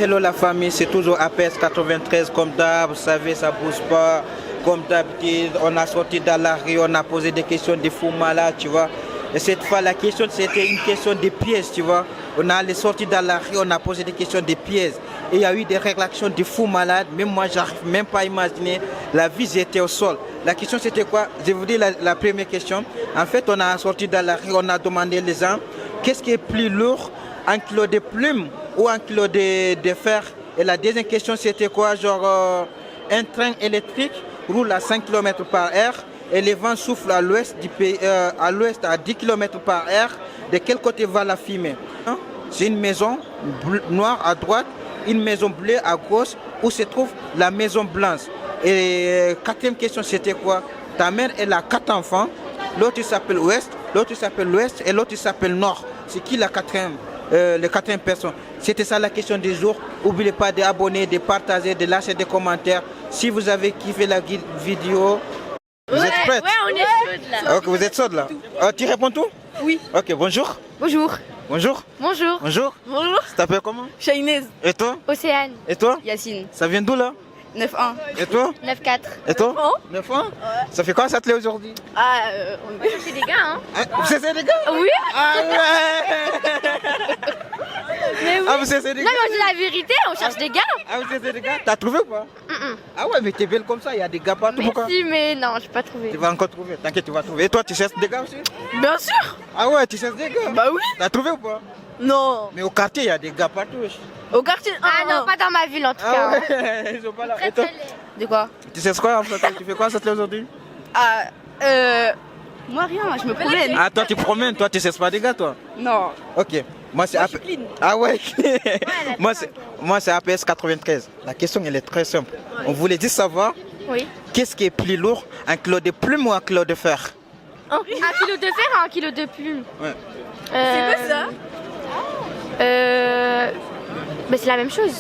Hello la famille, c'est toujours APS 93 comme d'hab, vous savez ça bouge pas, comme d'habitude, on a sorti dans la rue, on a posé des questions des fous malades, tu vois. Et cette fois la question c'était une question des pièces, tu vois. On a sorti dans la rue, on a posé des questions des pièces. Et il y a eu des réactions des fous malades, même moi j'arrive même pas à imaginer, la vie j'étais au sol. La question c'était quoi? Je vous dis la première question. En fait on a sorti dans la rue, on a demandé les gens, qu'est-ce qui est plus lourd, un kilo de plumes ou un kilo de fer? Et la deuxième question c'était quoi? Genre un train électrique roule à 5 km par heure et le vent souffle à l'ouest du pays, à l'ouest à 10 km par heure. De quel côté va la fumée? C'est une maison noire à droite, une maison bleue à gauche, où se trouve la maison blanche. Et quatrième question c'était quoi? Ta mère elle a 4 enfants, l'autre il s'appelle ouest, l'autre il s'appelle l'ouest et l'autre il s'appelle nord. C'est qui la quatrième? Les quatrième personnes. C'était ça la question du jour. N'oubliez pas d'abonner, de partager, de lâcher des commentaires. Si vous avez kiffé la vidéo, vous êtes prête? Ouais, on est chaude là. Ok, vous êtes chaude là. Tu réponds tout? Oui. Ok, bonjour. Bonjour. Bonjour. Bonjour. Bonjour. Bonjour. Tu t'appelles comment? Shainez. Et toi? Océane. Et toi? Yacine. Ça vient d'où là? 9-1. Et toi? 9-4. Et toi? Oh. 9 ans? Ça fait quoi ça te l'est aujourd'hui? Ah, on va chercher des gars, hein. Vous cessez les gars? Oui. Ah ouais. Mais oui. Ah vous cessez les Non, gars? mais on dit la vérité, on cherche des gars. Ah vous cessez les gars? T'as trouvé ou pas? Ah ouais mais t'es belle comme ça, il y a des gars partout. Pourquoi? Merci, mais non, j'ai pas trouvé. Tu vas encore trouver, t'inquiète tu vas trouver. Et toi tu cherches des gars aussi? Bien sûr. Ah ouais tu cherches des gars? Bah oui. T'as trouvé ou pas? Non. Mais au quartier il y a des gars partout. Au quartier. Ah non, pas dans ma ville en tout Ah cas. ouais, ils sont pas là. Et toi? De quoi? Tu sais quoi en fait? Tu fais quoi ça te l'est aujourd'hui? Ah, moi rien, je me promène. Ah toi tu promènes, toi tu cherches pas des gars toi? Non. Ok. Moi c'est je suis clean. Ah ouais. Moi c'est APS 93. La question elle est très simple. On voulait juste savoir Oui. qu'est-ce qui est plus lourd, un kilo de plume ou un kilo de fer? Un kilo de fer ou un kilo de plume? Ouais. C'est quoi ça? Bah c'est la même chose.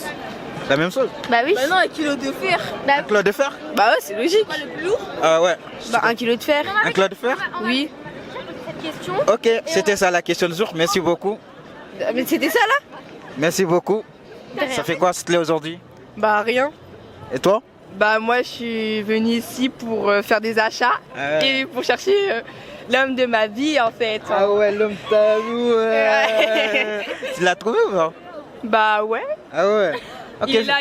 C'est la même chose? Bah oui. Bah non, un kilo de fer. Un kilo de fer? Bah ouais, c'est logique. Pas le plus lourd. Ah ouais. Bah un kilo de fer. Un kilo de fer? Oui. Cette question. Ok, c'était ça la question du jour. Merci beaucoup. Mais c'était ça là? Merci beaucoup. Ça fait quoi cette aujourd'hui? Bah rien. Et toi? Bah moi je suis venue ici pour faire des achats et pour chercher l'homme de ma vie en fait. Ah ouais, l'homme talou. Ouais. Tu l'as trouvé ou pas? Bah ouais. Ah ouais. Ok, Il est là.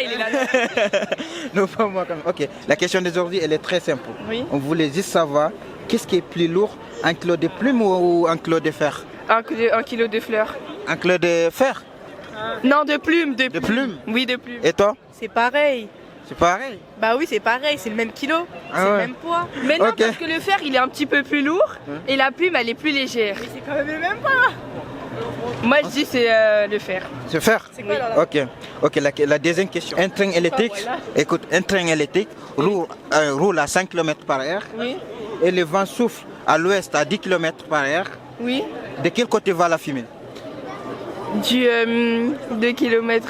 non, pas moi quand même. Ok, la question d'aujourd'hui elle est très simple. Oui. On voulait juste savoir qu'est-ce qui est plus lourd, un kilo de plume ou un kilo de fer? Un kilo de fleurs. Un kilo de fer? Non, de plumes. De plumes? Oui, de plumes. Et toi? C'est pareil. C'est pareil? Bah oui, c'est pareil, c'est le même kilo, Ah c'est ouais. le même poids. Mais non, Ok. parce que le fer il est un petit peu plus lourd et la plume elle est plus légère. Mais c'est quand même le même poids. Moi je dis c'est le fer. C'est fer? C'est quoi, là? Ok, la deuxième question. Un train électrique, voilà. écoute, un train électrique roule à 5 km par heure Oui, et le vent souffle à l'ouest à 10 km par heure. oui. De quel côté va la fumée? Du 2 km,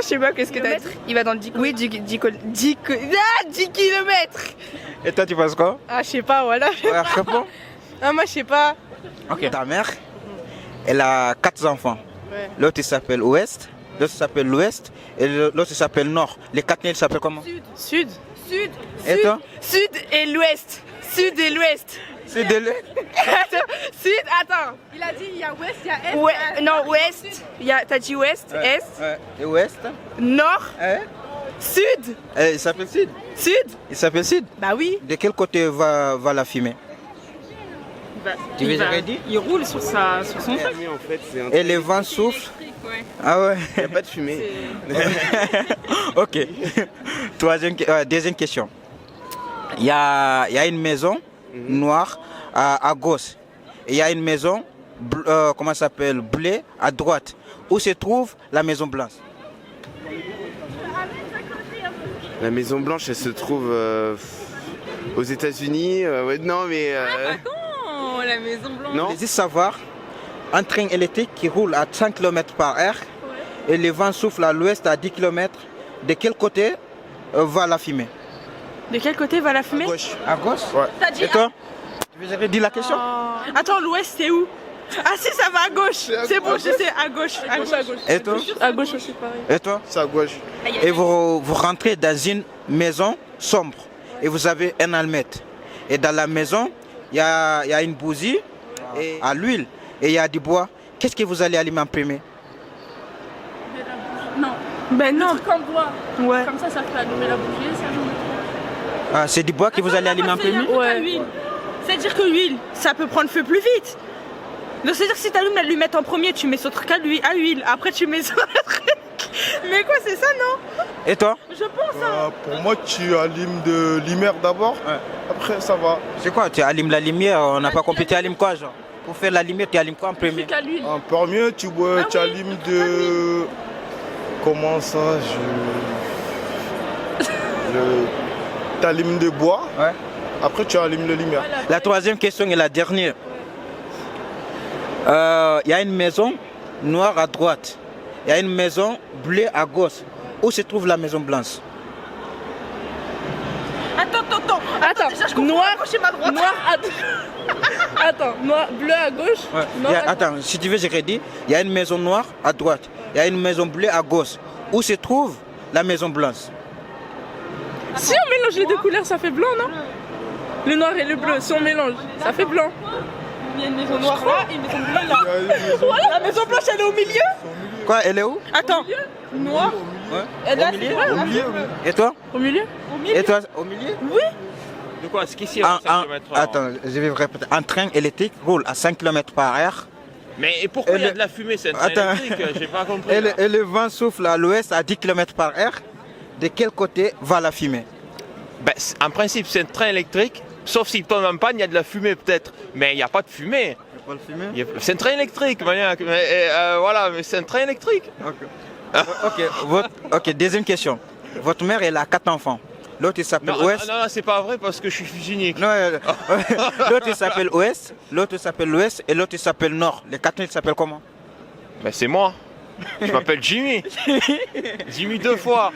je sais pas qu'est-ce que t'as dit. Il va dans le 10 Oui, 10 km. Et toi tu penses quoi? Ah je sais pas, voilà. Ouais, réponds. Ah moi je sais pas. Ok. Ta mère, elle a 4 enfants. Ouais. L'autre il s'appelle Ouest, l'autre s'appelle l'Ouest et l'autre il s'appelle Nord. Les 4 ils s'appellent comment? Sud. Et toi? Sud et l'ouest. Sud et l'ouest. C'est de l'Est. Sud, attends. Il a dit il y a ouest, il y a est. Ouais, non, ouest. T'as dit ouest, est, Ouais. Et Ouest? nord, Hein? sud. Il s'appelle Sud. Sud. Il s'appelle Sud. Bah oui. De quel côté va la fumée? Tu veux dire dit? Il roule sur son En fait, c'est un Et le vent souffle. Ah ouais. Il n'y a pas de fumée. Ok. Deuxième question. Il y a une maison noire à gauche. Et il y a une maison comment ça s'appelle, bleue à droite. Où se trouve la maison blanche? La Maison Blanche, elle se trouve aux États-Unis. Ouais, non, mais. la Maison Blanche. Non. Je veux juste savoir, un train électrique qui roule à 5 km par heure et le vent souffle à l'ouest à 10 km, de quel côté va la fumée? De quel côté va la fumée? Gauche. À gauche? Ouais. T'as dit Et toi? Tu veux dire la question? Attends, l'ouest c'est où? Ah si, ça va à gauche. C'est bon, je sais, à gauche. À gauche, à gauche. Et toi? À gauche aussi, pareil. Et toi? C'est à gauche. Et vous rentrez dans une maison sombre et vous avez un allumette. Et dans la maison, il y a une bougie et à l'huile et il y a du bois. Qu'est-ce que vous allez allumer en premier? Non. Ben non. Comme bois. Ouais. Comme ça fait allumer la bougie, ça allume. Ah, c'est du bois que vous allez allumer en premier? Ouais. C'est-à-dire que l'huile, ça peut prendre feu plus vite. Donc c'est-à-dire que si tu allumes l'allumette en premier, tu mets ce truc à l'huile. Après tu mets ça. Mais quoi, c'est ça, non? Et toi? Je pense, hein. Pour moi, tu allumes de lumière d'abord, après ça va. C'est quoi? Tu allumes la lumière, on n'a pas compris. Tu allumes quoi, genre? Pour faire la lumière, tu allumes quoi en premier? Truc à l'huile. En premier, tu allumes de... Comment ça Tu allumes de bois, Ouais. après tu allumes de lumière. La troisième question est la dernière. Il y a une maison noire à droite. Il y a une maison bleue à gauche. Où se trouve la maison blanche? Attends, déjà, je comprends noir, ma gauche et ma droite. noir à... Attends, noir, bleu à gauche. Ouais. Noir à... Attends, si tu veux, je redis. Il y a une maison noire à droite. Il y a une maison bleue à gauche. Où se trouve la maison blanche? Si on mélange les deux couleurs, ça fait blanc, non? Le noir et le bleu, si on mélange, ça fait blanc. Il y a une maison noire là et une maison bleue là. La maison blanche, elle est au milieu. Quoi, elle est où? Attends, noir. Ouais. Et là, Au milieu? c'est Au milieu, oui. Et toi? Au milieu. Et toi, au milieu? De quoi? Ce qu'ici, à 5 km/h. Attends, je vais répéter. Un train électrique roule à 5 km par heure. Mais et pourquoi il y a de la fumée? C'est un train Attends. électrique, j'ai pas compris. Et là. le vent souffle à l'ouest à 10 km par heure. De quel côté va la fumée? Ben, en principe, c'est un train électrique, sauf s'il tombe en panne, il y a de la fumée peut-être. Mais il n'y a pas de fumée. C'est un train électrique, Maniac. Voilà, mais c'est un train électrique. Ok, deuxième question. Votre mère, elle a 4 enfants. L'autre, il s'appelle Non, Ouest. non, c'est pas vrai parce que je suis unique. Non, l'autre, il s'appelle Ouest. L'autre, il s'appelle l'Ouest. Et l'autre, il s'appelle Nord. Les 4, ils s'appellent comment? Ben, c'est moi. Je m'appelle Jimmy. Jimmy 2 fois.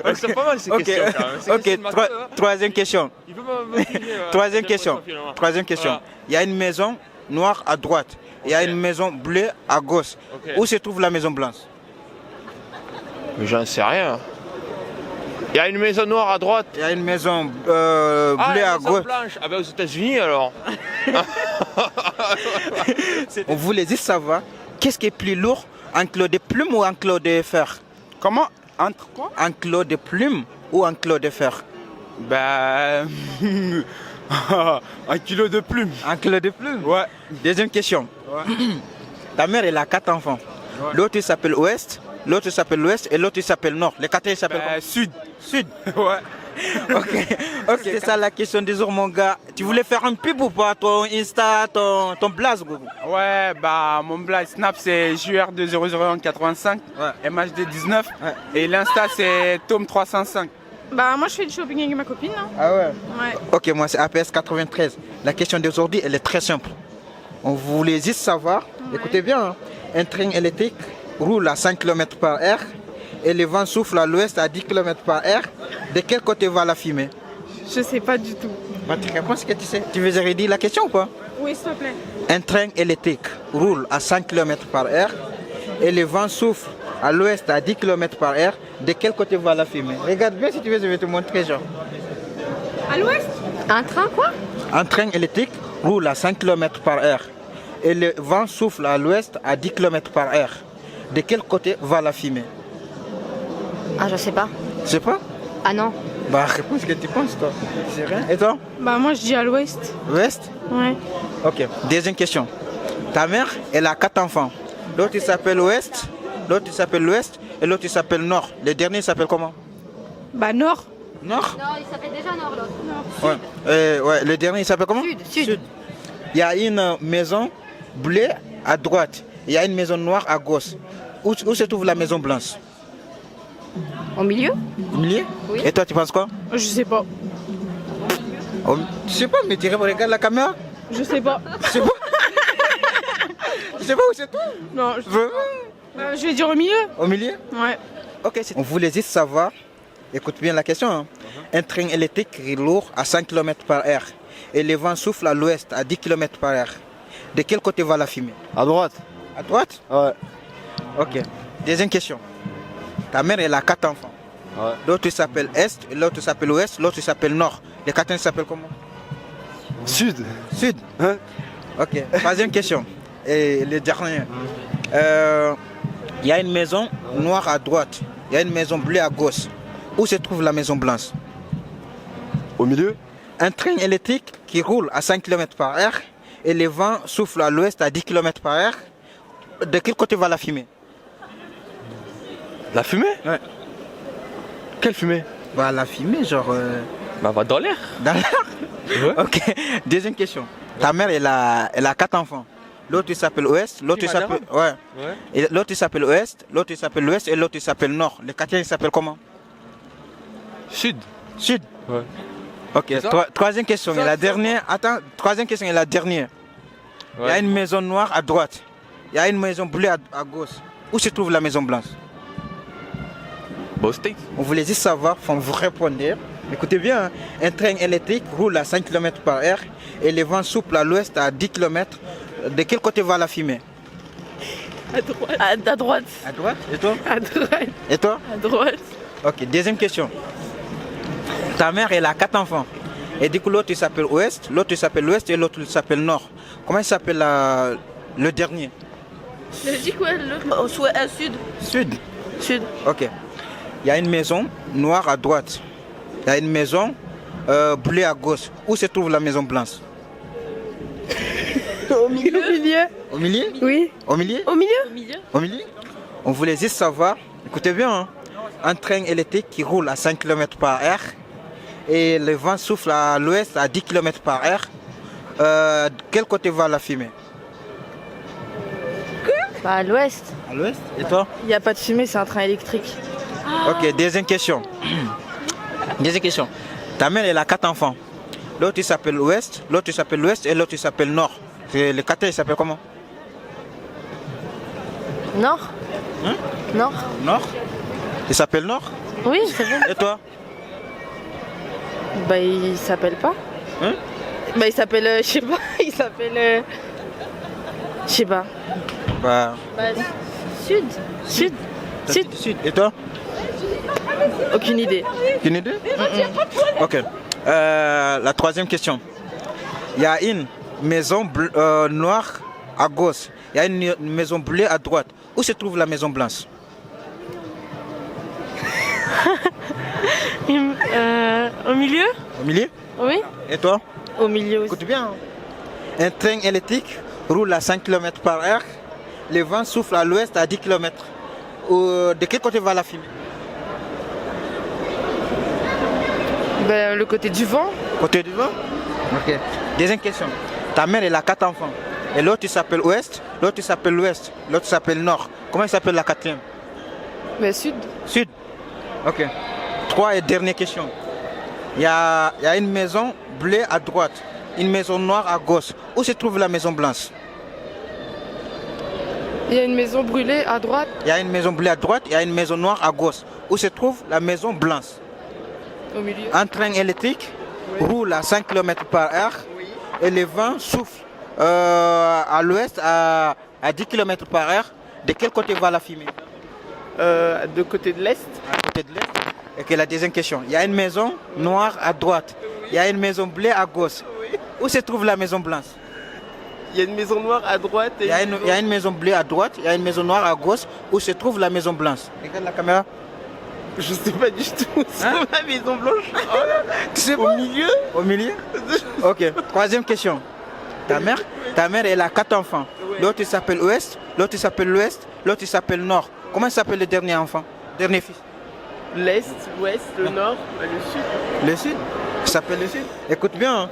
Ouais, c'est pas mal ces Ok, questions quand même. Ces ok, questions de maths, hein. troisième question. Il peut me motiver, Troisième j'aime question. ça, finalement. Troisième question. Voilà. Il y a une maison noire à droite. Il y a Ok. une maison bleue à gauche. Ok. Où se trouve la maison blanche? Mais j'en sais rien. Il y a une maison noire à droite. Il y a une maison bleue Ah, une à maison gauche. blanche. Ah ben aux États-Unis alors. On voulait juste savoir, qu'est-ce qui est plus lourd, un clou de plume ou un clou de fer? Comment? Entre quoi? Un clou de plume ou un clou de fer? Ben... 1 kilo de plumes. Un clou de plume? Ouais. Deuxième question. Ta mère, elle a 4 enfants. L'autre, il s'appelle Ouest, l'autre, il s'appelle l'Ouest et l'autre, il s'appelle Nord. Les 4, ils s'appellent comment? Sud. Sud. Ouais. Ok, c'est ça la question du jour, mon gars. Tu voulais faire un pub ou pas? Ton Insta, ton blaze, gros? Ouais, bah mon blaze Snap c'est JUR200185, Ouais. MHD19 Ouais. et l'Insta c'est Tome305. Bah moi je fais du shopping avec ma copine. Hein. Ah ouais? Ouais. Ok, moi c'est APS 93. La question d'aujourd'hui, elle est très simple. On voulait juste savoir, écoutez bien, hein, un train électrique roule à 5 km par heure et le vent souffle à l'ouest à 10 km par heure. De quel côté va la fumée? Je sais pas du tout. Bah, tu réponds ce que tu sais. Tu veux que je redise la question ou pas? Oui, s'il te plaît. Un train électrique roule à 5 km par heure et le vent souffle à l'ouest à 10 km par heure. De quel côté va la fumée? Regarde bien si tu veux, je vais te montrer, genre. À l'ouest? Un train, quoi? Un train électrique roule à 5 km par heure et le vent souffle à l'ouest à 10 km par heure. De quel côté va la fumée? Ah, je sais pas. Je sais pas. Ah non. Bah, réponds ce que tu penses, toi. C'est rien. Et toi? Bah moi je dis à l'ouest. Ouest? Ouais. Ok. Deuxième question. Ta mère, elle a 4 enfants. L'autre, il s'appelle Ouest, l'autre, il s'appelle l'Ouest et l'autre, il s'appelle Nord. Le dernier, il s'appelle comment? Bah nord. Nord? Non, il s'appelle déjà Nord, l'autre. Ouais. Ouais. Le dernier, il s'appelle comment? Sud. Il y a une maison bleue à droite. Il y a une maison noire à gauche. Où se trouve la maison blanche? Au milieu? Au milieu? Oui. Et toi, tu penses quoi? Je sais pas. Je sais pas, mais tu regardes la caméra. Je sais pas. Je sais pas. Je sais pas où c'est toi. Non, Vraiment? je vais dire au milieu. Au milieu? Ouais. Ok, on voulait juste savoir, écoute bien la question, hein. Un train électrique lourd à 5 km par heure et le vent souffle à l'ouest à 10 km par heure. De quel côté va la fumée? À droite. À droite? Ouais. Ok. Deuxième question. Ta mère, elle a 4 enfants. Ouais. L'autre s'appelle Est, l'autre s'appelle Ouest, l'autre s'appelle Nord. Les 4 s'appellent comment? Sud. Sud. Hein? Ok. Troisième question. Et le dernier. Il y a une maison noire à droite. Il y a une maison bleue à gauche. Où se trouve la maison blanche? Au milieu? Un train électrique qui roule à 5 km par heure et le vent souffle à l'ouest à 10 km par heure. De quel côté va la fumée? La fumée? Ouais. Quelle fumée? Bah, la fumée, genre. Bah, va dans l'air. Dans l'air. Ouais. Ok. Deuxième question. Ta mère, elle a 4 enfants. L'autre il s'appelle Ouest, l'autre il s'appelle. Ouais. Ouais. Et l'autre il s'appelle Ouest, l'autre il s'appelle Ouest et l'autre il s'appelle Nord. Le quatrième il s'appelle comment? Sud. Sud. Ouais. Ok. Ça Troisième question et la dernière. Attends, troisième question et la dernière. Il y a une maison noire à droite. Il y a une maison bleue à gauche. Où se trouve la maison blanche? Boston. On voulait juste savoir, faut vous répondre. Écoutez bien, hein. Un train électrique roule à 5 km par heure et le vent souffle à l'ouest à 10 km. De quel côté va la fumée? À droite. À droite. À droite. Et toi? À droite. Et toi? À droite. Ok, deuxième question. Ta mère, elle a 4 enfants. Et du coup, l'autre il s'appelle Ouest, l'autre il s'appelle Ouest et l'autre il s'appelle Nord. Comment il s'appelle le dernier? J'ai dit quoi? Sud. Sud. Sud. Ok. Il y a une maison noire à droite. Il y a une maison bleue à gauche. Où se trouve la maison blanche? Au milieu. Au milieu? Oui. Au milieu? Au milieu. Au milieu? On voulait juste savoir, écoutez bien, hein, un train électrique qui roule à 5 km par heure et le vent souffle à l'ouest à 10 km par heure. De quel côté va la fumée? Bah, à l'ouest. À l'ouest. Et toi? Il n'y a pas de fumée, c'est un train électrique. Ok, deuxième question. Deuxième question. Ta mère, elle a 4 enfants. L'autre il s'appelle Ouest, l'autre il s'appelle Ouest et l'autre il s'appelle Nord. Le quatrième il s'appelle comment? Nord. Hein? Nord. Nord? Il s'appelle Nord? Oui, c'est vrai. Et toi? Bah, il s'appelle pas. Hein? Bah, il s'appelle, je sais pas, il s'appelle. Je sais pas. Bah, Bah, Sud. Sud. Sud. Sud. Et toi? Aucune idée. Une idée? Ok. La troisième question. Il y a une maison noire à gauche. Il y a une maison bleue à droite. Où se trouve la maison blanche? Au milieu. Au milieu? Oui. Et toi? Au milieu aussi. Écoute bien. Un train électrique roule à 5 km par heure. Le vent souffle à l'ouest à 10 km. De quel côté va la fumée? Ben, le côté du vent. Côté du vent? Ok. Deuxième question. Ta mère, elle a 4 enfants. Et l'autre, il s'appelle Ouest, l'autre, il s'appelle Ouest, l'autre s'appelle Nord. Comment il s'appelle la quatrième? Ben, Sud. Sud. Ok. 3 et dernière question. Il y a une maison bleue à droite, une maison noire à gauche. Où se trouve la maison blanche? Il y a une maison brûlée à droite. Il y a une maison bleue à droite, il y a une maison noire à gauche. Où se trouve la maison blanche? Au milieu. Un train électrique roule à 5 km par heure et le vent souffle à l'ouest à 10 km par heure. De quel côté va la fumée? De côté de l'Est. À côté de l'est. Ok, la deuxième question. Il y a une maison noire à droite. Il y a une maison bleue à gauche. Où se trouve la maison blanche? Il y a une maison noire à droite et Il y a une maison bleue à droite. Il y a une maison noire à gauche. Où se trouve la maison blanche? Regarde la caméra. je sais pas du tout. C'est Hein? la maison blanche. Tu sais Au pas? milieu. Au milieu? Ok. Troisième question. Ta mère, elle a 4 enfants. L'autre il s'appelle Ouest, l'autre il s'appelle l'Ouest, l'autre il s'appelle Nord. Comment il s'appelle le dernier enfant? Dernier fils? L'Est, l'Ouest, le Nord, le Sud. Le Sud? Il s'appelle le Sud? Écoute bien, hein.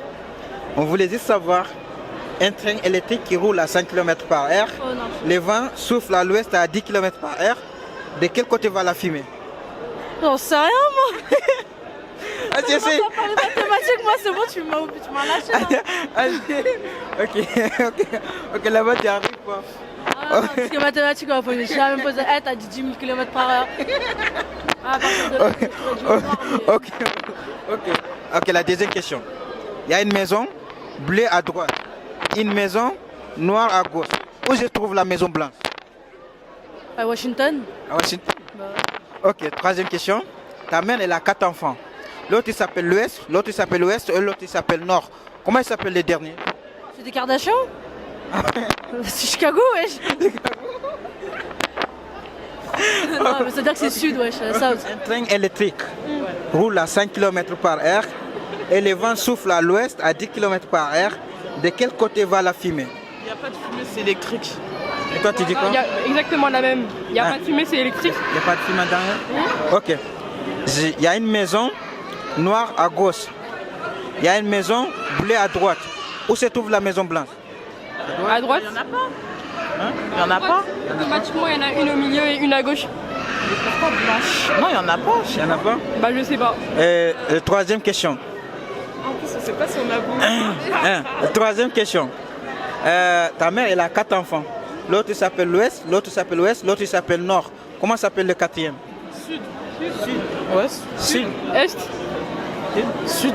On voulait juste savoir, un train électrique qui roule à 5 km par heure, Oh non. le vent souffle à l'ouest à 10 km par heure. De quel côté va la fumée? J'en sais rien, moi. Vas-y, essaye. On parle de mathématiques, moi, c'est bon, tu m'as lâché. Vas-y. Ok, là-bas tu arrives quoi? Ah, parce que mathématiques, on va poser. Je suis même posé. T'as dit 10 000 km par heure. Ah, à partir de là, Ok, la deuxième question. Il y a une maison bleue à droite, une maison noire à gauche. Où se trouve la Maison Blanche? À Washington. À Washington. Bah, Ok, troisième question. Ta mère, elle a 4 enfants. L'autre, il s'appelle l'Ouest, l'autre, il s'appelle l'Ouest, et l'autre, il s'appelle Nord. Comment il s'appelle les derniers? c'est des Kardashians. C'est Chicago, wesh. Non, mais ça veut dire que c'est sud, wesh, south. Un train électrique roule à 5 km par heure et le vent souffle à l'ouest à 10 km par heure. De quel côté va la fumée? Il n'y a pas de fumée, c'est électrique. Et toi, tu dis quoi? Il y a exactement la même. Il n'y a Ah. pas de fumée, c'est électrique. Il n'y a pas de fumée derrière? Ok. Il y a une maison noire à gauche. Il y a une maison bleue à droite. Où se trouve la Maison Blanche? À droite. Il n'y en a pas. Le bâtiment, il y en a une au milieu et une à gauche. Non, il n'y en a pas. Il n'y en a pas? Bah, je sais pas. Troisième question. En plus, on sait pas si on a beau. Troisième question. Ta mère, elle a 4 enfants. L'autre il s'appelle l'Ouest, l'autre il s'appelle l'Ouest, l'autre il s'appelle Nord. Comment s'appelle le quatrième? Ouest. Sud. Est. Sud.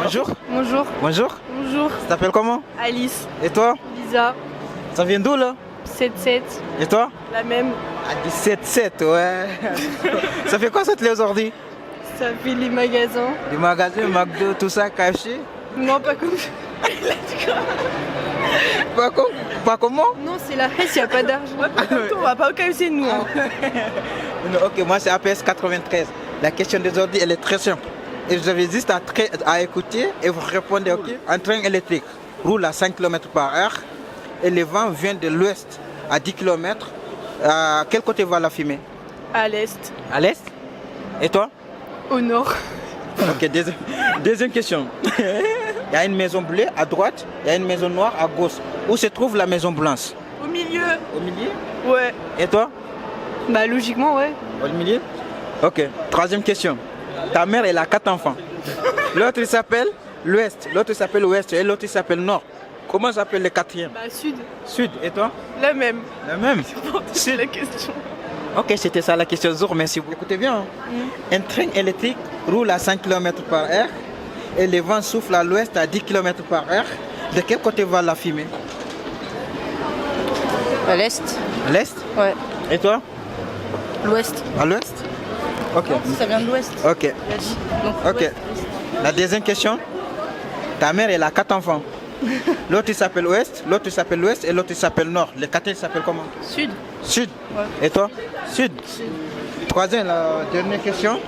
Bonjour. Bonjour. Bonjour. Bonjour. Tu t'appelles comment? Alice. Et toi? Lisa. Ça vient d'où là? 7-7. Et toi? La même. À 17-7, ouais. Ça fait quoi ça te l'est aujourd'hui? Ça fait les magasins. Les magasins, McDo, tout ça, KFC? Non, pas comme. Pas comment? Non, c'est la Hesse, il n'y a pas d'argent. On va pas au KFC, nous. Hein. Non, ok, moi c'est APS 93. La question d'aujourd'hui, elle est très simple. Et vous avez juste à écouter et vous répondez, ok? Un train électrique roule à 5 km par heure et le vent vient de l'ouest à 10 km. À quel côté va la fumée? À l'est. À l'est? Et toi? Au nord. Ok, deuxième question. Il y a une maison bleue à droite, il y a une maison noire à gauche. Où se trouve la Maison Blanche? Au milieu. Au milieu? Ouais. Et toi? Bah, logiquement, ouais. Au milieu? Ok, troisième question. Ta mère, elle a 4 enfants. L'autre, il s'appelle l'Ouest, l'autre, il s'appelle l'Ouest et l'autre, il s'appelle Nord. Comment s'appelle le quatrième? Bah, sud. Sud. Et toi? La même. La même. C'est la question. Ok, c'était ça la question Zour, merci beaucoup. Écoutez bien. Un train électrique roule à 5 km par heure et le vent souffle à l'ouest à 10 km par heure. De quel côté va la fumée? À l'est. À l'est? Ouais. Et toi? L'ouest. À l'ouest? Ok. Ça vient de l'ouest. Ok. Il a dit. Donc, Ok. ouest. La deuxième question. Ta mère, elle a 4 enfants. L'autre, il s'appelle Ouest, l'autre, il s'appelle Ouest et l'autre, il s'appelle Nord. Le quatrième, il s'appelle comment? Sud. Sud. Ouais. Et toi? Sud. Troisième, la dernière question.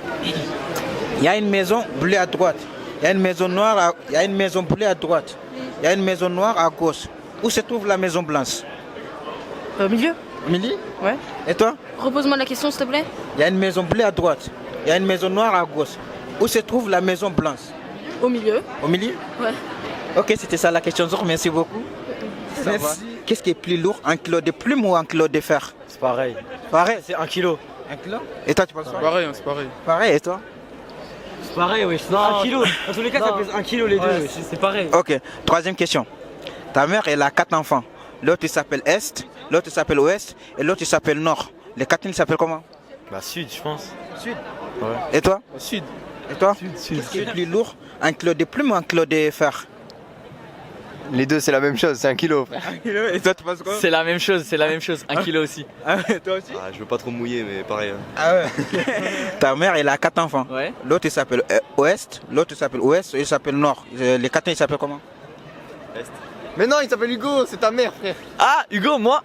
Il y a une maison bleue à droite. Il y a une maison noire. Il y a une maison bleue à droite. Il y a une maison noire à gauche. Où se trouve la Maison Blanche? Au milieu. Au milieu? Ouais. Et toi? Repose-moi la question, s'il te plaît. Il y a une maison bleue à droite. Il y a une maison noire à gauche. Où se trouve la Maison Blanche? Au milieu. Au milieu? Ouais. Ok, c'était ça la question. Merci beaucoup. Merci. Qu'est-ce qui est plus lourd, un kilo de plume ou un kilo de fer? C'est pareil. Pareil. C'est 1 kilo. Un kilo? Et toi, tu penses quoi? Pareil, c'est pareil. Pareil, et toi? C'est pareil, oui. Non, 1 kilo. Dans tous les cas, ça pèse 1 kilo les deux. C'est pareil. Ok, troisième question. Ta mère, elle a 4 enfants. L'autre, il s'appelle Est, l'autre, il s'appelle Ouest et l'autre, il s'appelle Nord. Les 4, ils s'appellent comment? Bah, sud, je pense. Sud. Ouais. Et toi? Sud. Et toi? Sud. Qu'est-ce qui est plus lourd, un kilo de plume ou un kilo de fer? Les deux, c'est la même chose, c'est 1 kilo. Et toi, tu penses quoi? C'est la même chose, 1 kilo aussi. Ah, toi aussi? Ah, je veux pas trop mouiller, mais pareil. Ah ouais. Ta mère, elle a 4 enfants. Ouais. L'autre, il s'appelle Ouest, l'autre, il s'appelle Ouest et il s'appelle Nord. Les 4, ils s'appellent comment? Mais non, il s'appelle Hugo, c'est ta mère, frère. Ah, Hugo, moi